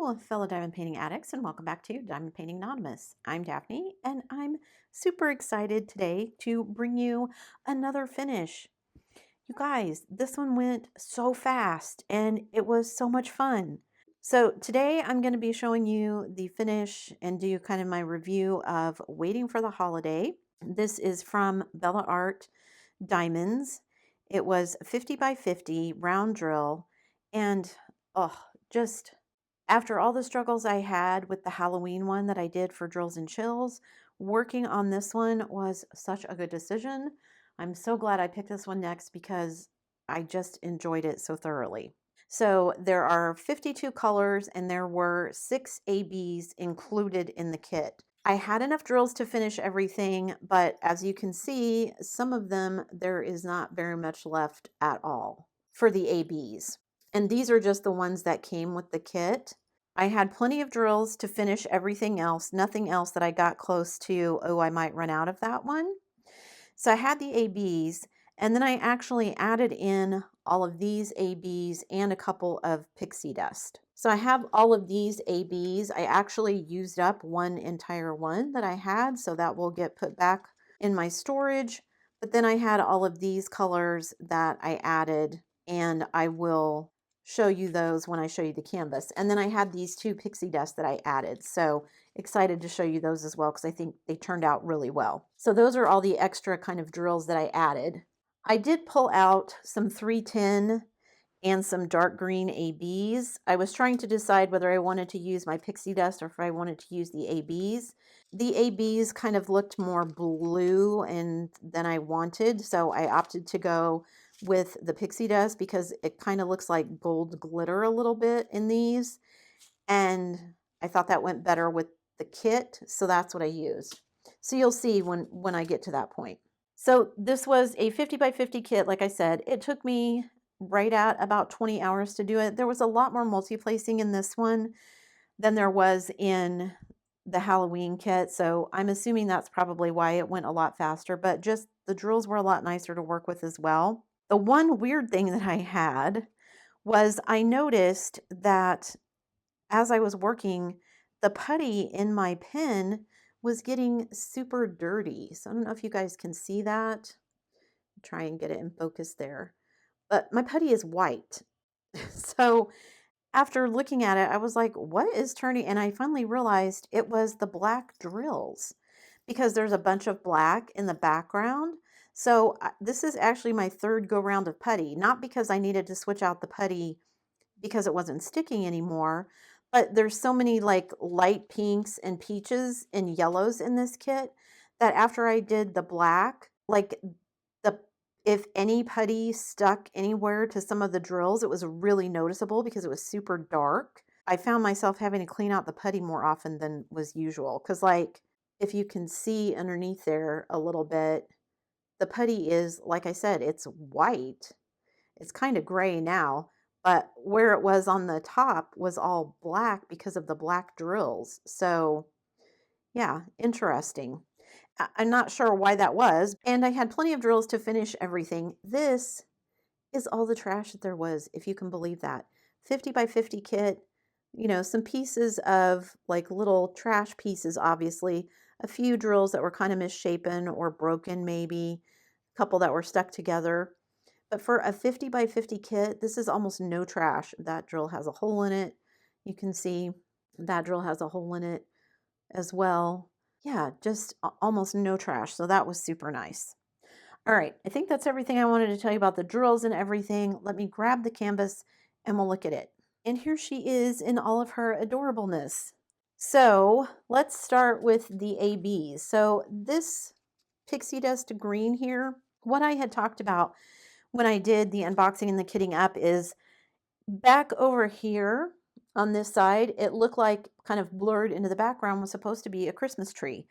Hello, fellow diamond painting addicts, and welcome back to Diamond Painting Anonymous. I'm Daphne, and I'm super excited today to bring you another finish. You guys, this one went so fast, and it was so much fun. So today I'm going to be showing you the finish and do kind of my review of Waiting for the Holiday. This is from Bella Art Diamonds. It was 50 by 50 round drill, and oh, just after all the struggles I had with the Halloween one that I did for Drills and Chills, working on this one was such a good decision. I'm so glad I picked this one next because I just enjoyed it so thoroughly. So there are 52 colors and there were 6 ABs included in the kit. I had enough drills to finish everything, but as you can see, some of them there is not very much left at all for the ABs. And these are just the ones that came with the kit. I had plenty of drills to finish everything else, nothing else that I got close to, oh, I might run out of that one. So I had the ABs, and then I actually added in all of these ABs and a couple of pixie dust. So I have all of these ABs. I actually used up one entire one that I had, so that will get put back in my storage. But then I had all of these colors that I added, and I will show you those when I show you the canvas. And then I had these 2 pixie dust that I added. So excited to show you those as well because I think they turned out really well. So those are all the extra kind of drills that I added. I did pull out some 310 and some dark green ABs. I was trying to decide whether I wanted to use my pixie dust or if I wanted to use the ABs. The ABs kind of looked more blue than I wanted, so I opted to go with the pixie dust because it kind of looks like gold glitter a little bit in these, and I thought that went better with the kit, so that's what I used. So you'll see when I get to that point. So this was a 50 by 50 kit. Like I said, it took me right at about 20 hours to do it. There was a lot more multi-placing in this one than there was in the Halloween kit, so I'm assuming that's probably why it went a lot faster, but just the drills were a lot nicer to work with as well. The one weird thing that I had was I noticed that as I was working, the putty in my pen was getting super dirty. So I don't know if you guys can see that. Try and get it in focus there. But my putty is white. So after looking at it, I was like, what is turning? And I finally realized it was the black drills because there's a bunch of black in the background. So this is actually my third go round of putty, not because I needed to switch out the putty because it wasn't sticking anymore, but there's so many like light pinks and peaches and yellows in this kit that after I did the black, like the if any putty stuck anywhere to some of the drills, it was really noticeable because it was super dark. I found myself having to clean out the putty more often than was usual because, like, if you can see underneath there a little bit, the putty is, like I said, it's white. It's kind of gray now, but where it was on the top was all black because of the black drills. So yeah, interesting. I'm not sure why that was. And I had plenty of drills to finish everything. This is all the trash that there was, if you can believe that. 50 by 50 kit, you know, some pieces of like little trash pieces, obviously, a few drills that were kind of misshapen or broken, maybe, a couple that were stuck together. But for a 50 by 50 kit, this is almost no trash. That drill has a hole in it. You can see that drill has a hole in it as well. Yeah, just almost no trash. So that was super nice. All right, I think that's everything I wanted to tell you about the drills and everything. Let me grab the canvas and we'll look at it. And here she is in all of her adorableness. So let's start with the ABs. So this pixie dust green here, what I had talked about when I did the unboxing and the kitting up is back over here on this side, it looked like kind of blurred into the background was supposed to be a Christmas tree.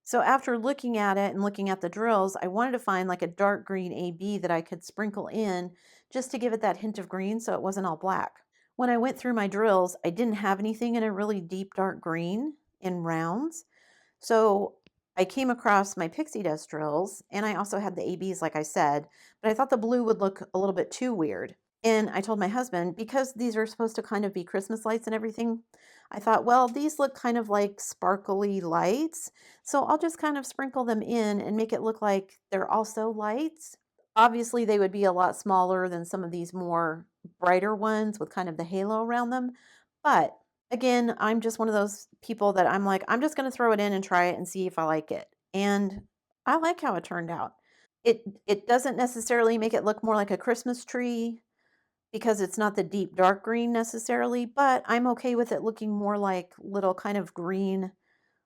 So after looking at it and looking at the drills, I wanted to find like a dark green AB that I could sprinkle in just to give it that hint of green so it wasn't all black. When I went through my drills, I didn't have anything in a really deep dark green in rounds. So I came across my pixie dust drills and I also had the ABs like I said, but I thought the blue would look a little bit too weird. And I told my husband, because these are supposed to kind of be Christmas lights and everything, I thought, well, these look kind of like sparkly lights. So I'll just kind of sprinkle them in and make it look like they're also lights. Obviously, they would be a lot smaller than some of these more brighter ones with kind of the halo around them. But again, I'm just one of those people that I'm like, I'm just going to throw it in and try it and see if I like it. And I like how it turned out. It doesn't necessarily make it look more like a Christmas tree because it's not the deep dark green necessarily, but I'm okay with it looking more like little kind of green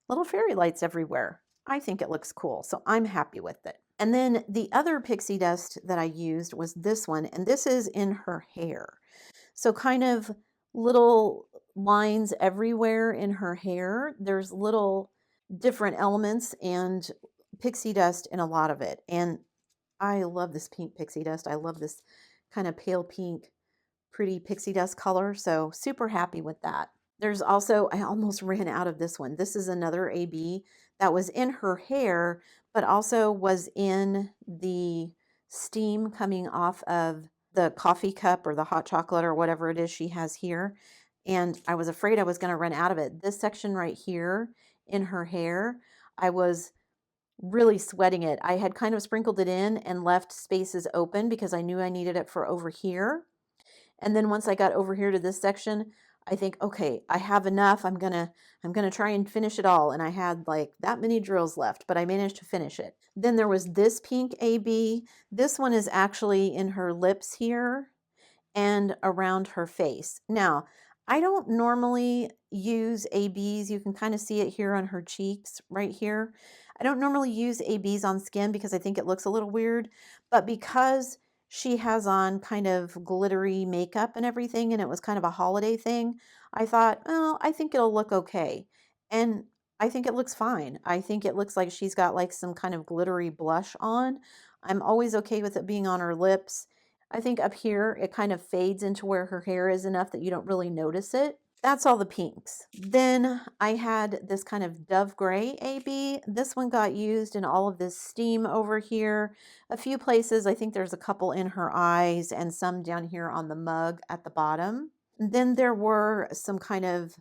little fairy lights everywhere. I think it looks cool, so I'm happy with it. And then the other pixie dust that I used was this one, and this is in her hair. So kind of little lines everywhere in her hair. There's little different elements and pixie dust in a lot of it. And I love this pink pixie dust. I love this kind of pale pink, pretty pixie dust color. So super happy with that. There's also, I almost ran out of this one. This is another AB that was in her hair, but also was in the steam coming off of the coffee cup or the hot chocolate or whatever it is she has here. And I was afraid I was going to run out of it. This section right here in her hair, I was really sweating it. I had kind of sprinkled it in and left spaces open because I knew I needed it for over here. And then once I got over here to this section, I think, okay, I have enough. I'm gonna try and finish it all. And I had like that many drills left, but I managed to finish it. Then there was this pink AB. This one is actually in her lips here and around her face. Now, I don't normally use ABs. You can kind of see it here on her cheeks right here. I don't normally use ABs on skin because I think it looks a little weird, but because she has on kind of glittery makeup and everything, and it was kind of a holiday thing, I thought, oh, I think it'll look okay. And I think it looks fine. I think it looks like she's got like some kind of glittery blush on. I'm always okay with it being on her lips. I think up here it kind of fades into where her hair is enough that you don't really notice it. That's all the pinks. Then I had this kind of dove gray AB. This one got used in all of this steam over here. A few places, I think there's a couple in her eyes and some down here on the mug at the bottom. And then there were some kind of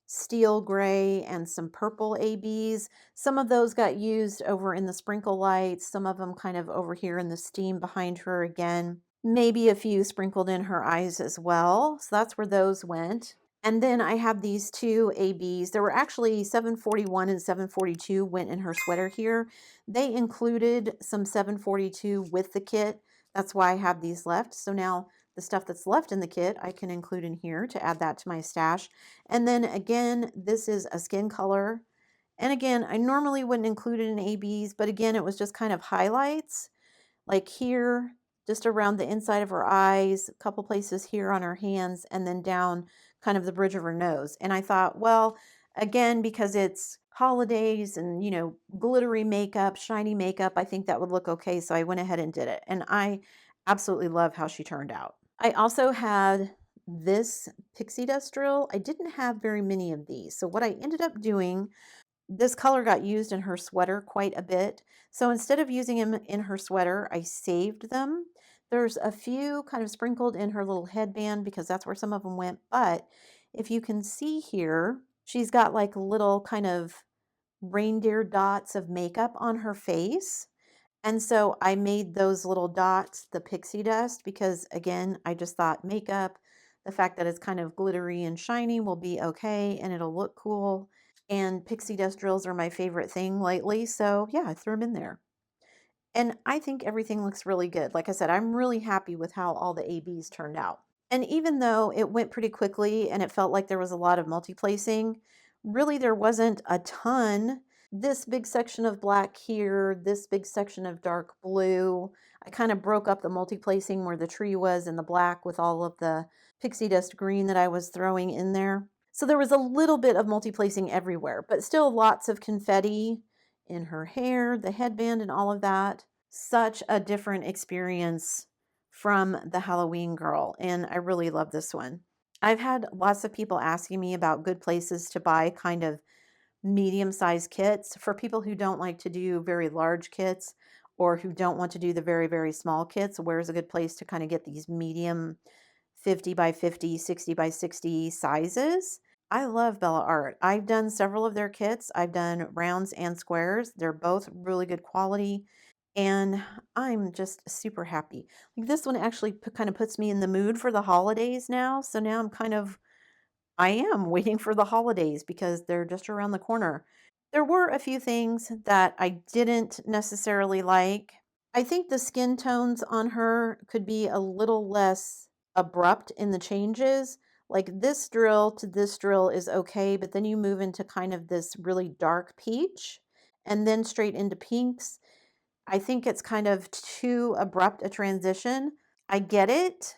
steel gray and some purple ABs. Some of those got used over in the sprinkle lights, some of them kind of over here in the steam behind her again. Maybe a few sprinkled in her eyes as well. So that's where those went. And then I have these two ABs. There were actually 741 and 742 went in her sweater here. They included some 742 with the kit. That's why I have these left. So now the stuff that's left in the kit, I can include in here to add that to my stash. And then again, this is a skin color. And again, I normally wouldn't include it in ABs, but again, it was just kind of highlights like here, just around the inside of her eyes, a couple places here on her hands, and then down kind of the bridge of her nose. And I thought, well, again, because it's holidays and, glittery makeup, shiny makeup, I think that would look okay. So I went ahead and did it. And I absolutely love how she turned out. I also had this pixie dust drill. I didn't have very many of these. So what I ended up doing, this color got used in her sweater quite a bit. So instead of using them in her sweater, I saved them. There's a few kind of sprinkled in her little headband because that's where some of them went. But if you can see here, she's got like little kind of reindeer dots of makeup on her face. And so I made those little dots the pixie dust because, again, I just thought makeup, the fact that it's kind of glittery and shiny will be okay and it'll look cool. And pixie dust drills are my favorite thing lately. So yeah, I threw them in there. And I think everything looks really good. Like I said, I'm really happy with how all the ABs turned out. And even though it went pretty quickly and it felt like there was a lot of multi-placing, really there wasn't a ton. This big section of black here, this big section of dark blue. I kind of broke up the multi-placing where the tree was in the black with all of the pixie dust green that I was throwing in there. So there was a little bit of multi-placing everywhere, but still lots of confetti in her hair, the headband and all of that. Such a different experience from the Halloween girl, and I really love this one. I've had lots of people asking me about good places to buy kind of medium-sized kits for people who don't like to do very large kits or who don't want to do the very, very small kits, where's a good place to kind of get these medium 50 by 50, 60 by 60 sizes. I love Bella Art. I've done several of their kits. I've done rounds and squares. They're both really good quality, and I'm just super happy. Like this one actually kind of puts me in the mood for the holidays now. So now I am waiting for the holidays because they're just around the corner. There were a few things that I didn't necessarily like. I think the skin tones on her could be a little less abrupt in the changes. Like this drill to this drill is okay, but then you move into kind of this really dark peach and then straight into pinks. I think it's kind of too abrupt a transition. I get it,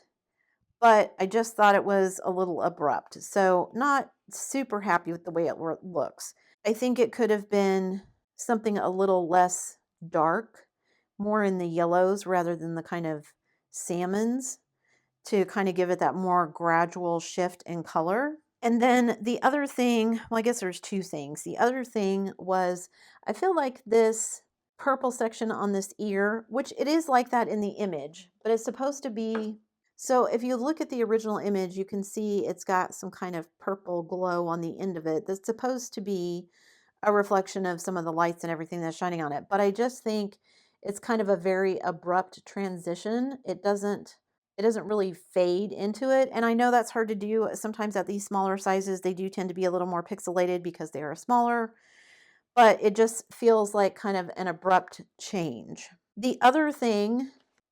but I just thought it was a little abrupt. So, not super happy with the way it looks. I think it could have been something a little less dark, more in the yellows rather than the kind of salmons to kind of give it that more gradual shift in color. And then the other thing, well, I guess there's two things. The other thing was I feel like this purple section on this ear, which it is like that in the image, but it's supposed to be. So if you look at the original image, you can see it's got some kind of purple glow on the end of it that's supposed to be a reflection of some of the lights and everything that's shining on it. But I just think it's kind of a very abrupt transition. It doesn't really fade into it. And I know that's hard to do. Sometimes at these smaller sizes, they do tend to be a little more pixelated because they are smaller, but it just feels like kind of an abrupt change. The other thing,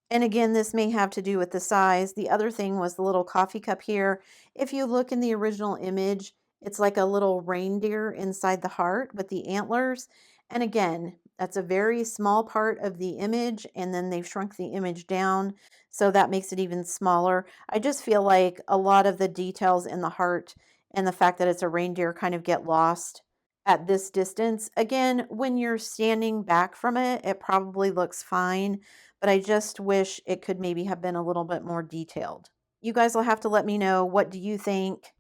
and again, this may have to do with the size, the other thing was the little coffee cup here. If you look in the original image, it's like a little reindeer inside the heart with the antlers. And again, that's a very small part of the image, and then they've shrunk the image down, so that makes it even smaller. I just feel like a lot of the details in the heart and the fact that it's a reindeer kind of get lost at this distance. Again, when you're standing back from it, it probably looks fine, but I just wish it could maybe have been a little bit more detailed. You guys will have to let me know, what do you think?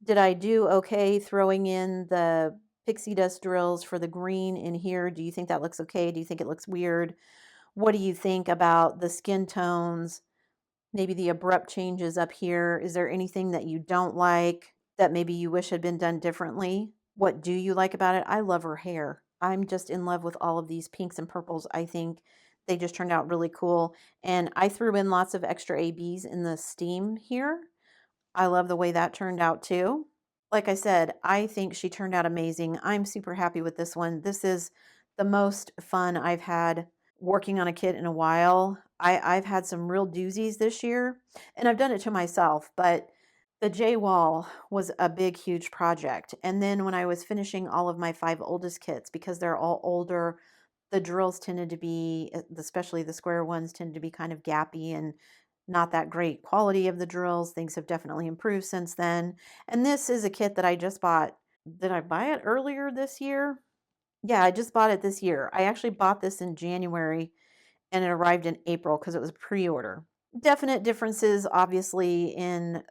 Did I do okay throwing in the pixie dust drills for the green in here? Do you think that looks okay? Do you think it looks weird? What do you think about the skin tones? Maybe the abrupt changes up here. Is there anything that you don't like that maybe you wish had been done differently? What do you like about it? I love her hair. I'm just in love with all of these pinks and purples. I think they just turned out really cool. And I threw in lots of extra ABs in the steam here. I love the way that turned out too. Like I said, I think she turned out amazing. I'm super happy with this one. This is the most fun I've had working on a kit in a while. I've had some real doozies this year, and I've done it to myself, but the J wall was a big, huge project. And then when I was finishing all of my 5 oldest kits, because they're all older, the drills tended to be, especially the square ones, tended to be kind of gappy and not that great quality of the drills. Things have definitely improved since then. And this is a kit that I just bought. Did I buy it earlier this year? Yeah, I just bought it this year. I actually bought this in January and it arrived in April because it was a pre-order. Definite differences, obviously, in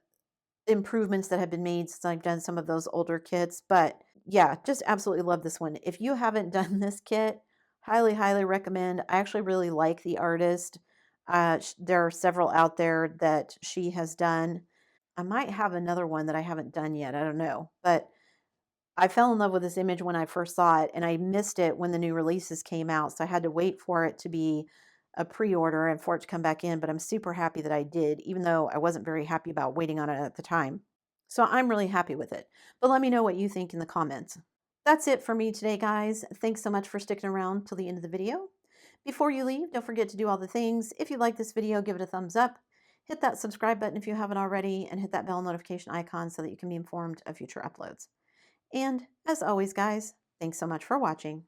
improvements that have been made since I've done some of those older kits. But yeah, just absolutely love this one. If you haven't done this kit, highly, highly recommend. I actually really like the artist. There are several out there that she has done. I might have another one that I haven't done yet. I don't know. But I fell in love with this image when I first saw it, and I missed it when the new releases came out. So I had to wait for it to be a pre-order and for it to come back in. But I'm super happy that I did, even though I wasn't very happy about waiting on it at the time. So I'm really happy with it. But let me know what you think in the comments. That's it for me today, guys. Thanks so much for sticking around till the end of the video. Before you leave, don't forget to do all the things. If you like this video, give it a thumbs up. Hit that subscribe button if you haven't already, and hit that bell notification icon so that you can be informed of future uploads. And as always, guys, thanks so much for watching.